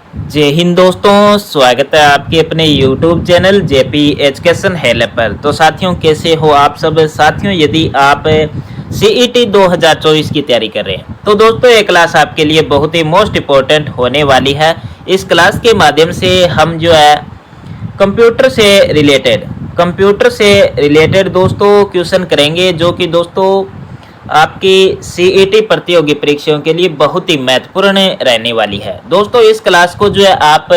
जय हिंद दोस्तों, स्वागत है आपके अपने YouTube channel JP education help पर। तो साथियों, कैसे हो आप सब। साथियों, यदि आप CET 2024 की तैयारी कर रहे हैं तो दोस्तों ये क्लास आपके लिए बहुत ही मोस्ट इम्पोर्टेंट होने वाली है। इस क्लास के माध्यम से हम जो है कंप्यूटर से रिलेटेड दोस्तों क्वेश्चन करेंगे, जो कि दोस्तों आपकी CET प्रतियोगी परीक्षाओं के लिए बहुत ही महत्वपूर्ण रहने वाली है। दोस्तों इस क्लास को जो है आप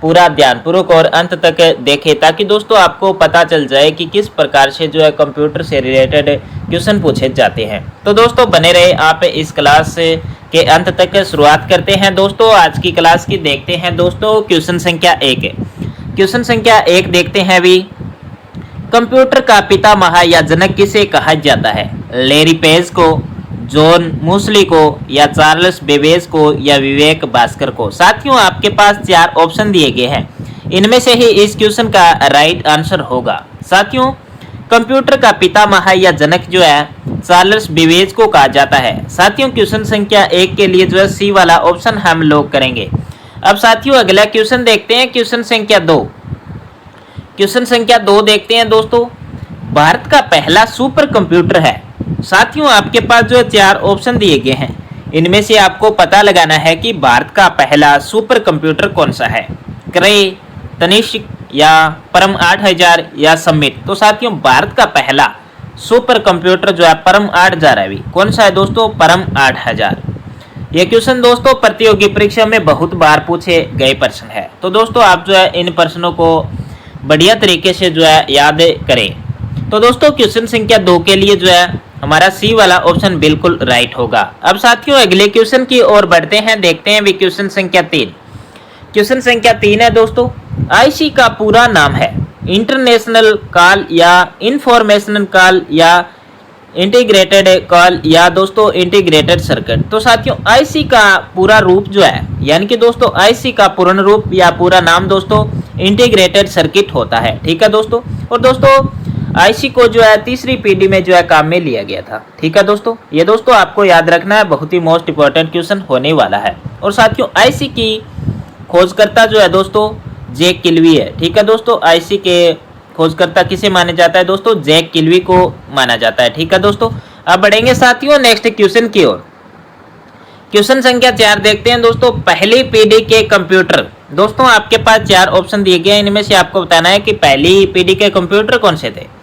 पूरा ध्यानपूर्वक और अंत तक देखें, ताकि दोस्तों आपको पता चल जाए कि किस प्रकार से जो है कंप्यूटर से रिलेटेड क्वेश्चन पूछे जाते हैं। तो दोस्तों बने रहे आप इस क्लास के अंत तक। शुरुआत करते हैं दोस्तों आज की क्लास की। देखते हैं दोस्तों क्वेश्चन संख्या 1। क्वेश्चन संख्या 1 देखते हैं अभी। कंप्यूटर का पितामह या जनक किसे कहा जाता है? लैरी पेज को, जॉन मूसली को, या चार्ल्स बेबेज को, या विवेक भास्कर को। साथियों आपके पास 4 ऑप्शन दिए गए हैं, इनमें से ही इस क्वेश्चन का राइट आंसर होगा। साथियों कंप्यूटर का पितामह या जनक जो है चार्ल्स बेबेज को कहा जाता है। साथियों क्वेश्चन संख्या 1 के लिए जो है सी वाला ऑप्शन हम लोग करेंगे। अब साथियों अगला क्वेश्चन देखते हैं, क्वेश्चन संख्या 2। क्वेश्चन संख्या 2 देखते हैं दोस्तों। भारत का पहला सुपर कंप्यूटर है। साथियों आपके पास जो 4 ऑप्शन दिए गए हैं, इनमें से आपको पता लगाना है कि भारत का पहला सुपर कंप्यूटर कौन सा है। क्रे, तनिष्क, या परम 8000, या समिट। तो साथियों भारत का पहला सुपर कंप्यूटर जो है परम 8000 है। कौन सा है दोस्तों? परम 8000। यह क्वेश्चन दोस्तों प्रतियोगी परीक्षा में बहुत बार पूछे गए प्रश्न है। तो दोस्तों आप जो है इन प्रश्नों को बढ़िया तरीके से जो है याद करें। तो दोस्तों क्वेश्चन संख्या 2 के लिए जो है हमारा सी वाला ऑप्शन बिल्कुल राइट होगा। अब साथियों अगले क्वेश्चन की ओर बढ़ते हैं, देखते हैं भी क्वेश्चन संख्या 3। क्वेश्चन संख्या 3 है दोस्तों। आईसी का पूरा नाम है इंटरनेशनल कॉल, या इंफॉर्मेशनल कॉल, या इंटीग्रेटेड कॉल, या दोस्तों इंटीग्रेटेड सर्किट। तो साथियों आईसी का पूरा रूप जो है, यानी कि दोस्तों आईसी का पूर्ण रूप या पूरा नाम दोस्तों इंटीग्रेटेड सर्किट होता है। ठीक है दोस्तों। और दोस्तों आईसी को जो है तीसरी पीढ़ी में जो है काम में लिया गया था। ठीक है दोस्तों, ये दोस्तों आपको याद रखना है, बहुत ही मोस्ट इंपॉर्टेंट क्वेश्चन होने वाला है। और साथियों आईसी की खोजकर्ता जो है दोस्तों जैक किल्वी है। ठीक है दोस्तों, आईसी के खोजकर्ता किसे माना जाता है दोस्तों? जैक किल्वी को माना जाता है। ठीक है दोस्तों। अब बढ़ेंगे साथियों नेक्स्ट क्वेश्चन की ओर। क्वेश्चन संख्या 4 देखते हैं दोस्तों। पहली पीढ़ी के कंप्यूटर। दोस्तों आपके पास 4 ऑप्शन दिए गए हैं, इनमें से आपको बताना है कि पहली पीढ़ी के कंप्यूटर कौन से थे।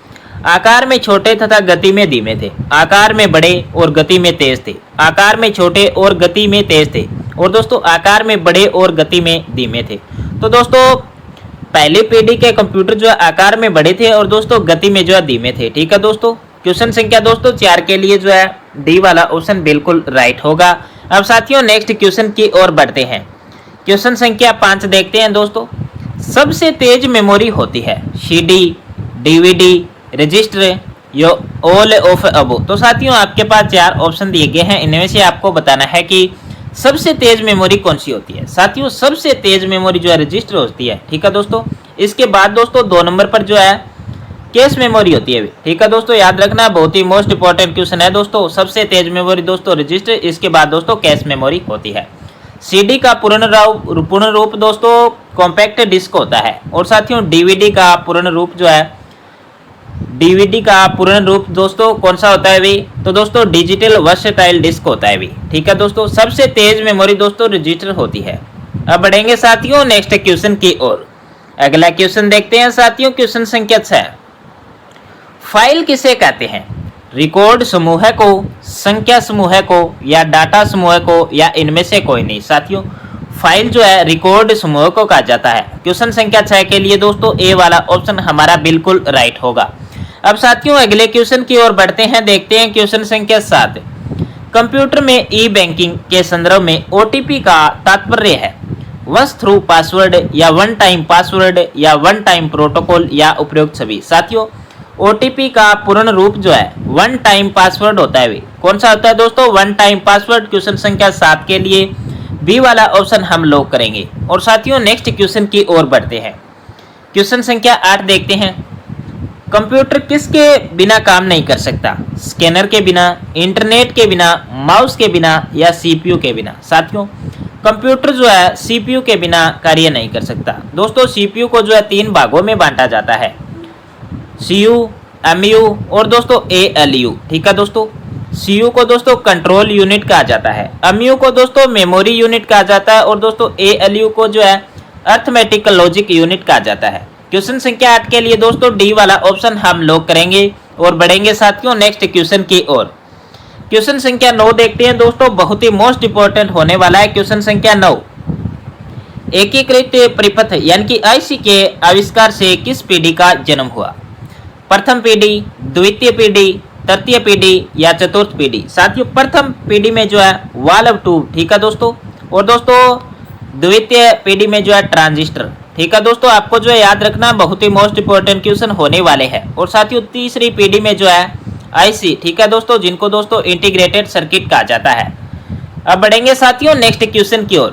आकार में छोटे तथा गति में धीमे थे, आकार में बड़े और गति में तेज थे, आकार में छोटे और गति में तेज थे, और दोस्तों आकार में बड़े और गति में धीमे थे। तो दोस्तों पहली पीढ़ी के कंप्यूटर जो है आकार में बड़े थे और दोस्तों गति में जो है धीमे थे। ठीक है दोस्तों। क्वेश्चन संख्या दोस्तों 4 के लिए जो है डी वाला ऑप्शन बिल्कुल राइट होगा। अब साथियों नेक्स्ट क्वेश्चन की ओर बढ़ते हैं। क्वेश्चन संख्या 5 देखते हैं दोस्तों। सबसे तेज मेमोरी होती है CD, DVD, register, yo all of अबो। तो साथियों आपके पास 4 ऑप्शन दिए गए हैं, इनमें से आपको बताना है कि सबसे तेज मेमोरी कौन सी होती है। साथियों सबसे तेज मेमोरी जो है रजिस्टर होती है। ठीक है दोस्तों। इसके बाद दोस्तों 2 नंबर पर जो है कैश मेमोरी होती है। ठीक है दोस्तों, याद रखना, बहुत ही मोस्ट इंपॉर्टेंट क्वेश्चन है दोस्तों। सबसे तेज मेमोरी दोस्तों रजिस्टर, इसके बाद दोस्तों कैश मेमोरी होती है। सीडी का पूर्ण रूप दोस्तों कॉम्पैक्ट डिस्क होता है। और साथियों डीवीडी का पूर्ण रूप दोस्तों कौन सा होता है भी? तो दोस्तों डिजिटल वर्सेटाइल डिस्क होता है भी। ठीक है दोस्तों। सबसे तेज मेमोरी दोस्तों रजिस्टर होती है। अब बढ़ेंगे साथियों नेक्स्ट क्वेश्चन की ओर। अगला क्वेश्चन देखते हैं साथियों। क्वेश्चन संख्या 6। फाइल किसे कहते हैं? रिकॉर्ड समूह को, संख्या समूह को, या डाटा समूह को, या इनमें से कोई नहीं। साथियों फाइल जो है रिकॉर्ड समूह को कहा जाता है। क्वेश्चन संख्या 6 के लिए दोस्तों ए वाला ऑप्शन हमारा बिल्कुल राइट होगा। अब साथियों अगले क्वेश्चन की ओर बढ़ते हैं, देखते हैं क्वेश्चन संख्या 7। कंप्यूटर में ई बैंकिंग के संदर्भ में ओटीपी का तात्पर्य है वंस थ्रू पासवर्ड, या वन टाइम पासवर्ड, या वन टाइम प्रोटोकॉल, या उपयुक्त सभी। साथियों ओटीपी का पूर्ण रूप जो है वन टाइम पासवर्ड होता है। कौन सा होता है दोस्तों? One time password. क्वेश्चन संख्या 7 के लिए बी वाला ऑप्शन हम लोग करेंगे। और साथियों नेक्स्ट क्वेश्चन की ओर बढ़ते हैं। क्वेश्चन संख्या 8 देखते हैं। कंप्यूटर किसके बिना काम नहीं कर सकता? स्कैनर के बिना, इंटरनेट के बिना, माउस के बिना, या सीपीयू के बिना। साथियों कंप्यूटर जो है सीपीयू के बिना कार्य नहीं कर सकता। दोस्तों सीपीयू को जो है 3 भागों में बांटा जाता है, सीयू, एमयू और दोस्तों एएलयू। ठीक है दोस्तों, सीयू को दोस्तों कंट्रोल यूनिट कहा जाता है, एमयू को दोस्तों मेमोरी यूनिट कहा जाता है और दोस्तों एएलयू को जो है अर्थमेटिकल लॉजिक यूनिट कहा जाता है। क्वेश्चन संख्या 8 के लिए दोस्तों डी वाला ऑप्शन हम लोग करेंगे और बढ़ेंगे साथियों नेक्स्ट क्वेश्चन की ओर। क्वेश्चन संख्या 9 देखते हैं दोस्तों, बहुत ही मोस्ट इंपोर्टेंट होने वाला है। क्वेश्चन संख्या 9, एकीकृत परिपथ यानी कि आईसी के आविष्कार से किस पीढ़ी का जन्म हुआ? प्रथम पीढ़ी, द्वितीय पीढ़ी, तृतीय पीढ़ी या चतुर्थ पीढ़ी? साथियों प्रथम पीढ़ी में जो है वाल्व ट्यूब, ठीक है दोस्तों, और दोस्तों द्वितीय पीढ़ी में जो है ट्रांजिस्टर। ठीक है दोस्तों, आपको जो है याद रखना, बहुत ही मोस्ट इंपोर्टेंट क्वेश्चन होने वाले हैं। और साथियों तीसरी पीढ़ी में जो है आईसी, ठीक है दोस्तों, जिनको दोस्तों इंटीग्रेटेड सर्किट कहा जाता है। अब बढ़ेंगे साथियों नेक्स्ट क्वेश्चन की ओर।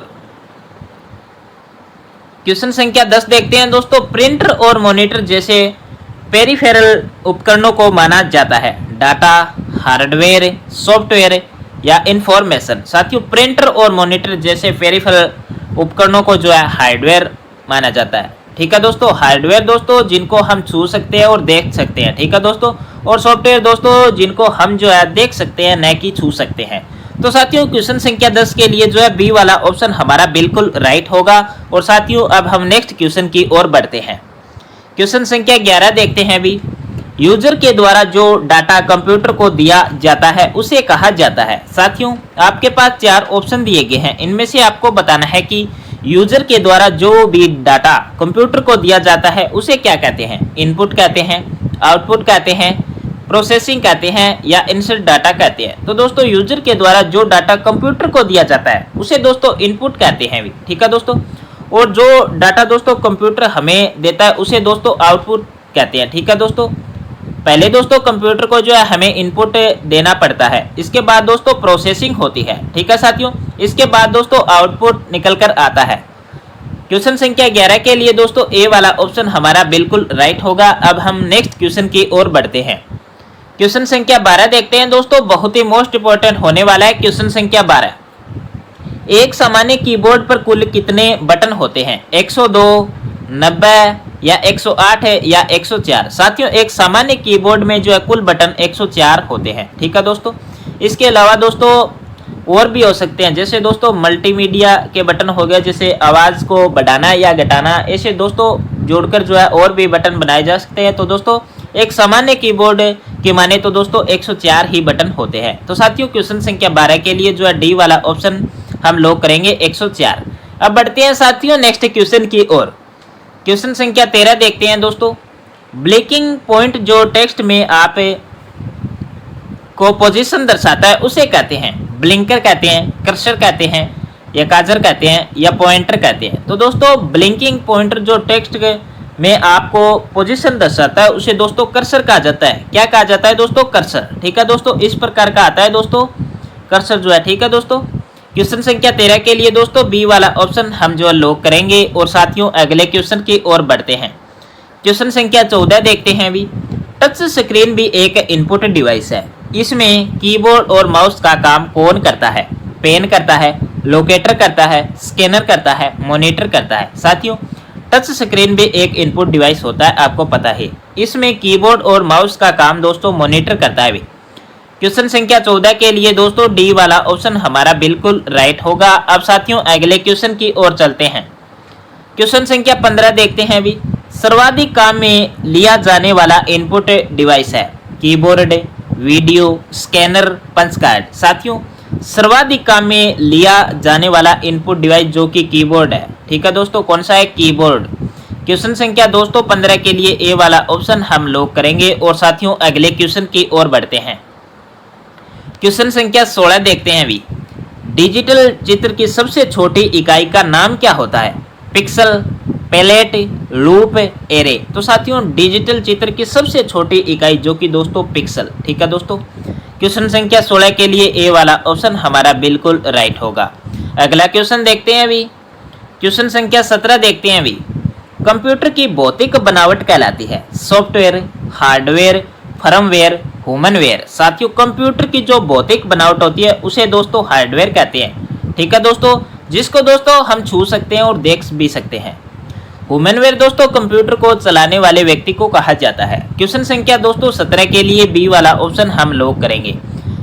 क्वेश्चन संख्या 10 देखते हैं दोस्तों, प्रिंटर और मॉनिटर जैसे पेरिफेरल उपकरणों को माना जाता है डाटा, हार्डवेयर, सॉफ्टवेयर या इंफॉर्मेशन? साथियों प्रिंटर और मॉनिटर जैसे पेरिफेरल उपकरणों को जो है हार्डवेयर माना जाता है। ठीक है दोस्तों, हार्डवेयर दोस्तों जिनको हम छू सकते हैं और देख सकते हैं। ठीक है दोस्तों, और सॉफ्टवेयर दोस्तों जिनको हम जो है देख सकते हैं न कि छू सकते हैं। तो साथियों क्वेश्चन संख्या 10 के लिए जो है बी वाला ऑप्शन हमारा बिल्कुल राइट होगा। और साथियों अब हम नेक्स्ट क्वेश्चन की ओर बढ़ते हैं। क्वेश्चन संख्या 11 देखते हैं भी, यूजर के द्वारा जो डाटा कंप्यूटर को दिया जाता है उसे कहा जाता है? साथियों आपके पास 4 ऑप्शन दिए गए हैं, इनमें से आपको बताना है कि यूजर के द्वारा जो भी डाटा कंप्यूटर को दिया जाता है उसे क्या कहते हैं? इनपुट कहते हैं, आउटपुट कहते हैं, प्रोसेसिंग कहते हैं या इंसर्ट डाटा कहते हैं? तो दोस्तों यूजर के द्वारा जो डाटा कंप्यूटर को दिया जाता है उसे दोस्तों इनपुट कहते हैं भी। ठीक है दोस्तों, और जो डाटा दोस्तों कंप्यूटर हमें देता है उसे दोस्तों आउटपुट कहते हैं। ठीक है दोस्तों, पहले दोस्तों कंप्यूटर को जो है हमें इनपुट देना पड़ता है, इसके बाद दोस्तों प्रोसेसिंग होती है। ठीक है साथियों, इसके बाद दोस्तों आउटपुट निकल कर आता है। क्वेश्चन संख्या 11 के लिए दोस्तों ए वाला ऑप्शन हमारा बिल्कुल राइट होगा। अब हम नेक्स्ट क्वेश्चन की ओर बढ़ते हैं। क्वेश्चन संख्या 12 देखते हैं दोस्तों, बहुत ही मोस्ट इंपोर्टेंट होने वाला है। क्वेश्चन संख्या 12, एक सामान्य कीबोर्ड पर कुल कितने बटन होते हैं? 102, 90 या 108 है या 104? साथियों एक सामान्य कीबोर्ड में जो है कुल बटन 104 होते हैं। ठीक है दोस्तों, इसके अलावा दोस्तों और भी हो सकते हैं, जैसे दोस्तों मल्टीमीडिया के बटन हो गए, जैसे आवाज़ को बढ़ाना या घटाना, ऐसे दोस्तों जोड़कर जो है और भी बटन बनाए जा सकते हैं। तो दोस्तों एक सामान्य कीबोर्ड के माने तो दोस्तों 104 ही बटन होते हैं। तो साथियों क्वेश्चन संख्या 12 के लिए जो है डी वाला ऑप्शन हम लोग करेंगे 104। अब बढ़ते हैं साथियों नेक्स्ट क्वेश्चन की ओर। क्वेश्चन संख्या 13 देखते हैं दोस्तों, ब्लिंकिंग पॉइंट जो टेक्स्ट में आप को पोजीशन दर्शाता है उसे कहते हैं? ब्लिंकर कहते हैं, कर्सर कहते हैं या काजर कहते हैं या पॉइंटर कहते हैं? तो दोस्तों ब्लिंकिंग पॉइंटर जो टेक्स्ट में आपको पोजीशन दर्शाता है उसे दोस्तों कर्सर कहा जाता है। क्या कहा जाता है दोस्तों? कर्सर। ठीक है दोस्तों, इस प्रकार का आता है दोस्तों कर्सर जो है। ठीक है दोस्तों, क्वेश्चन संख्या 13 के लिए दोस्तों बी वाला ऑप्शन हम जो लॉक करेंगे। और साथियों अगले क्वेश्चन की ओर बढ़ते हैं। क्वेश्चन संख्या 14 देखते हैं भी, टच स्क्रीन भी एक इनपुट डिवाइस है, इसमें कीबोर्ड और माउस का काम कौन करता है? पेन करता है, लोकेटर करता है, स्कैनर करता है, मॉनिटर करता है? साथियों टच स्क्रीन भी एक इनपुट डिवाइस होता है, आपको पता है। इसमें कीबोर्ड और माउस का काम दोस्तों मॉनिटर करता है भी। क्वेश्चन संख्या 14 के लिए दोस्तों डी वाला ऑप्शन हमारा बिल्कुल राइट होगा। अब साथियों अगले क्वेश्चन की ओर चलते हैं। क्वेश्चन संख्या 15 देखते हैं भी, सर्वाधिक काम में लिया जाने वाला इनपुट डिवाइस है? Keyboard, video, scanner, punch card? साथियों सर्वाधिक काम में लिया जाने वाला इनपुट डिवाइस जो कि कीबोर्ड है। ठीक है दोस्तों, कौन सा है? कीबोर्ड। क्वेश्चन संख्या दोस्तों 15 के लिए ए वाला ऑप्शन हम लोग करेंगे। और साथियों अगले क्वेश्चन की ओर बढ़ते हैं। क्वेश्चन संख्या 16 देखते हैं अभी, डिजिटल चित्र की सबसे छोटी इकाई का नाम क्या होता है? Pixel, palette, loop, array? तो साथियों डिजिटल चित्र की सबसे छोटी इकाई जो कि दोस्तों पिक्सल। ठीक है दोस्तों, क्वेश्चन संख्या 16 के लिए ए वाला ऑप्शन हमारा बिल्कुल राइट होगा। अगला क्वेश्चन देखते हैं अभी। क्वेश्चन संख्या 17 देखते हैं अभी, कंप्यूटर की भौतिक बनावट कहलाती है? Software, hardware, firmware, humanware? साथियों कंप्यूटर की जो भौतिक बनावट होती है उसे दोस्तों हार्डवेयर कहते हैं। ठीक है दोस्तों, जिसको दोस्तों हम छू सकते हैं और देख भी सकते हैं। ह्यूमनवेयर दोस्तों कंप्यूटर को चलाने वाले व्यक्ति को कहा जाता है। क्वेश्चन संख्या दोस्तों 17 के लिए बी वाला ऑप्शन हम लोग करेंगे।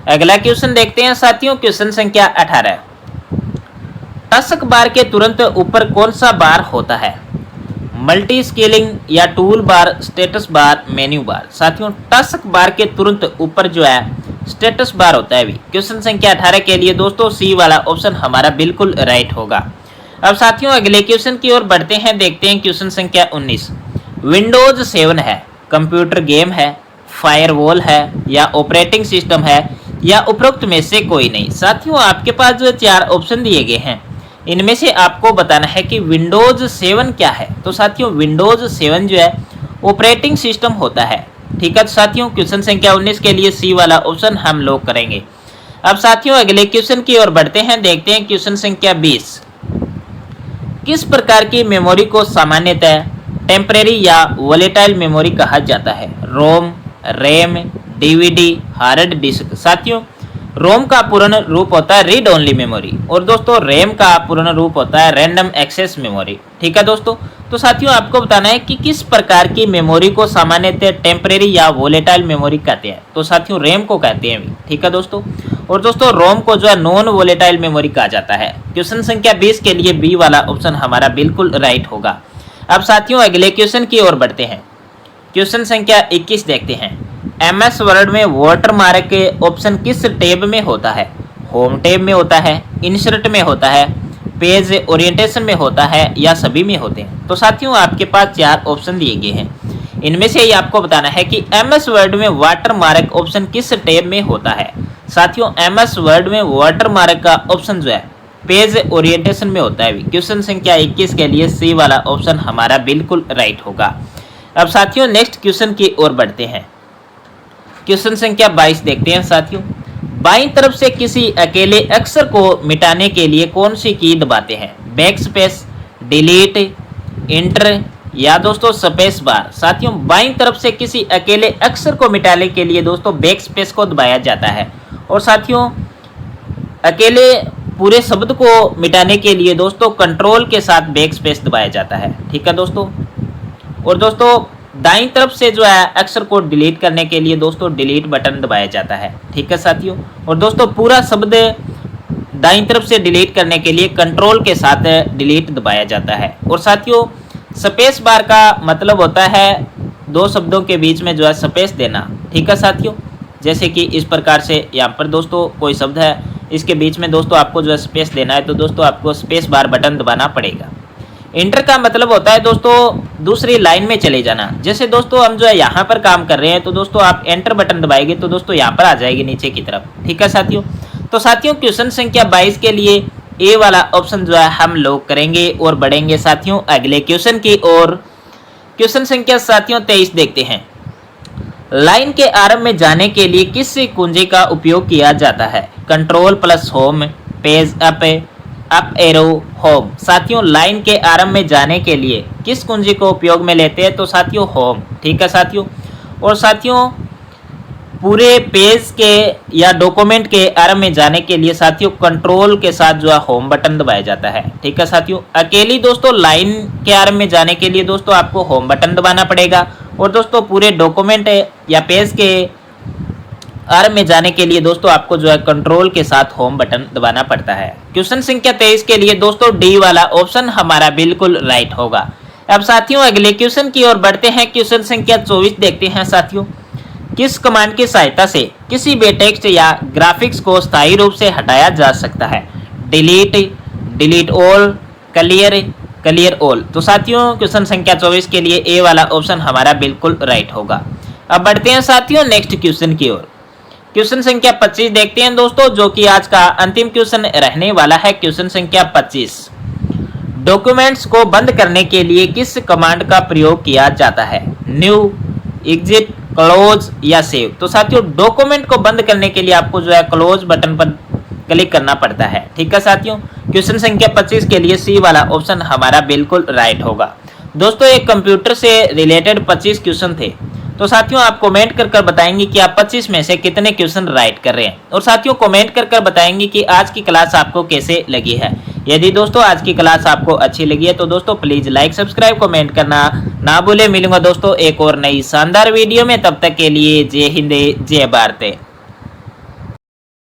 अगला क्वेश्चन देखते हैं साथियों, क्वेश्चन संख्या 18। टास्क बार के तुरंत ऊपर कौन सा बार होता है? मल्टी स्केलिंग या tool bar, status bar, menu bar. साथियों टास्क बार के तुरंत ऊपर जो है स्टेटस बार होता है। भी क्वेश्चन संख्या 18 के लिए दोस्तों सी वाला ऑप्शन हमारा बिल्कुल राइट होगा। अब साथियों अगले क्वेश्चन की ओर बढ़ते हैं, देखते हैं क्वेश्चन संख्या 19। विंडोज 7 है, कंप्यूटर गेम है, फायरवॉल है या ऑपरेटिंग सिस्टम है या उपरोक्त में से कोई नहीं। साथियों आपके पास जो 4 ऑप्शन दिए गए हैं, इनमें से आपको बताना है कि विंडोज 7 क्या है। तो साथियों विंडोज 7 जो है ऑपरेटिंग सिस्टम होता है। ठीक है साथियों, क्वेश्चन संख्या 19 के लिए सी वाला ऑप्शन हम लोग करेंगे। अब साथियों अगले क्वेश्चन की ओर बढ़ते हैं, देखते हैं क्वेश्चन संख्या 20। किस प्रकार की मेमोरी को सामान्यतः टेम्परेरी या वोलेटाइल मेमोरी कहा जाता है? रोम, रैम, डीवीडी, हार्ड डिस्क। साथियों रोम का पूर्ण रूप होता है रीड ओनली मेमोरी और दोस्तों रैम का पूर्ण रूप होता है रैंडम एक्सेस मेमोरी। ठीक है दोस्तों, तो साथियों आपको बताना है कि किस प्रकार की मेमोरी को सामान्यतः टेम्परेरी या वोलेटाइल मेमोरी कहते हैं। तो साथियों रैम को कहते हैं। ठीक है दोस्तों, और दोस्तों रोम को जो है नॉन वोलेटाइल मेमोरी कहा जाता है। क्वेश्चन संख्या 20 के लिए बी वाला ऑप्शन हमारा बिल्कुल राइट होगा। अब साथियों अगले क्वेश्चन की ओर बढ़ते हैं, क्वेश्चन संख्या 21 देखते हैं। एमएस वर्ड में वाटरमार्क के ऑप्शन किस टैब में होता है? होम टैब में होता है, इंसर्ट में होता है, पेज ओरिएंटेशन में होता है या सभी में होते हैं। तो साथियों आपके पास 4 ऑप्शन दिए गए हैं, इनमें से ही आपको बताना है कि एमएस वर्ड में वाटरमार्क ऑप्शन किस टैब में होता है। साथियों एमएस वर्ड में वाटरमार्क का ऑप्शन जो है पेज ओरिएंटेशन में होता है। क्वेश्चन संख्या 21 के लिए सी वाला ऑप्शन हमारा बिल्कुल राइट होगा। अब साथियों नेक्स्ट क्वेश्चन की ओर बढ़ते हैं, क्वेश्चन संख्या 22 देखते हैं साथियों। बाईं तरफ से किसी अकेले अक्षर को मिटाने के लिए कौन सी की दबाते हैं? बैक स्पेस, डिलीट, इंटर या दोस्तों स्पेस बार। साथियों बाईं तरफ से किसी अकेले अक्षर को मिटाने के लिए दोस्तों बैक स्पेस को दबाया जाता है और साथियों अकेले पूरे शब्द को मिटाने के लिए दोस्तों कंट्रोल के साथ बैक स्पेस दबाया जाता है। ठीक है दोस्तों, और दोस्तों दाईं तरफ से जो है अक्षर को डिलीट करने के लिए दोस्तों डिलीट बटन दबाया जाता है। ठीक है साथियों, और दोस्तों पूरा शब्द दाईं तरफ से डिलीट करने के लिए कंट्रोल के साथ डिलीट दबाया जाता है। और साथियों स्पेस बार का मतलब होता है 2 शब्दों के बीच में जो है स्पेस देना। ठीक है साथियों, जैसे कि इस प्रकार से यहाँ पर दोस्तों कोई शब्द है, इसके बीच में दोस्तों आपको जो है स्पेस देना है, तो दोस्तों आपको स्पेस बार बटन दबाना पड़ेगा। इंटर का मतलब होता है दोस्तों दूसरी लाइन में चले जाना। जैसे दोस्तों हम जो है यहाँ पर काम कर रहे हैं, तो दोस्तों आप एंटर बटन दबाएंगे तो दोस्तों यहाँ पर आ जाएगी नीचे की तरफ। ठीक है साथियों, तो साथियों क्वेश्चन संख्या 22 के लिए ए वाला ऑप्शन जो है हम लोग करेंगे और बढ़ेंगे साथियों अगले क्वेश्चन की ओर। क्वेश्चन संख्या साथियों 23 देखते हैं। लाइन के आरंभ में जाने के लिए किस कुंजी का उपयोग किया जाता है? Control plus home, page up arrow, home. साथियों लाइन के आरंभ में जाने के लिए किस कुंजी को उपयोग में लेते हैं? तो साथियों होम। ठीक है साथियों, और साथियों पूरे पेज के या डॉक्यूमेंट के आरंभ में जाने के लिए साथियों कंट्रोल के साथ जो है होम बटन दबाया जाता है। ठीक है साथियों, अकेली दोस्तों लाइन के आरंभ में जाने के लिए दोस्तों आपको होम बटन दबाना पड़ेगा और दोस्तों पूरे डॉक्यूमेंट या पेज के आरंभ में जाने के लिए दोस्तों आपको जो है कंट्रोल के साथ होम बटन दबाना पड़ता है। क्वेश्चन संख्या 23 के लिए दोस्तों डी वाला ऑप्शन हमारा बिल्कुल राइट होगा। अब साथियों अगले क्वेश्चन की ओर बढ़ते हैं, क्वेश्चन संख्या 24 देखते हैं साथियों। किस कमांड की सहायता से किसी भी टेक्स्ट या ग्राफिक्स को स्थायी रूप से हटाया जा सकता है? Delete, delete all, clear all. तो साथियों क्वेश्चन संख्या 24 के लिए ए वाला ऑप्शन हमारा बिल्कुल राइट होगा। अब बढ़ते हैं साथियों नेक्स्ट क्वेश्चन की ओर। क्वेश्चन संख्या 25 देखते हैं दोस्तों, जो कि आज का अंतिम क्वेश्चन रहने वाला है। क्वेश्चन संख्या 25, डॉक्यूमेंट्स को बंद करने के लिए किस कमांड का प्रयोग किया जाता है? न्यू, एग्जिट, क्लोज या सेव। तो साथियों डॉक्यूमेंट को बंद करने के लिए आपको जो है क्लोज बटन पर क्लिक करना पड़ता है। ठीक है साथियों, क्वेश्चन संख्या 25 के लिए सी वाला ऑप्शन हमारा बिल्कुल राइट होगा। दोस्तों एक कंप्यूटर से रिलेटेड 25 क्वेश्चन थे, तो साथियों आप कमेंट कर बताएंगे कि आप 25 में से कितने क्वेश्चन राइट कर रहे हैं और साथियों कमेंट कर बताएंगे कि आज की क्लास आपको कैसे लगी है। यदि दोस्तों आज की क्लास आपको अच्छी लगी है तो दोस्तों प्लीज़ लाइक सब्सक्राइब कमेंट करना ना भूलें। मिलूंगा दोस्तों एक और नई शानदार वीडियो में, तब तक के लिए जय हिंद जय भारत।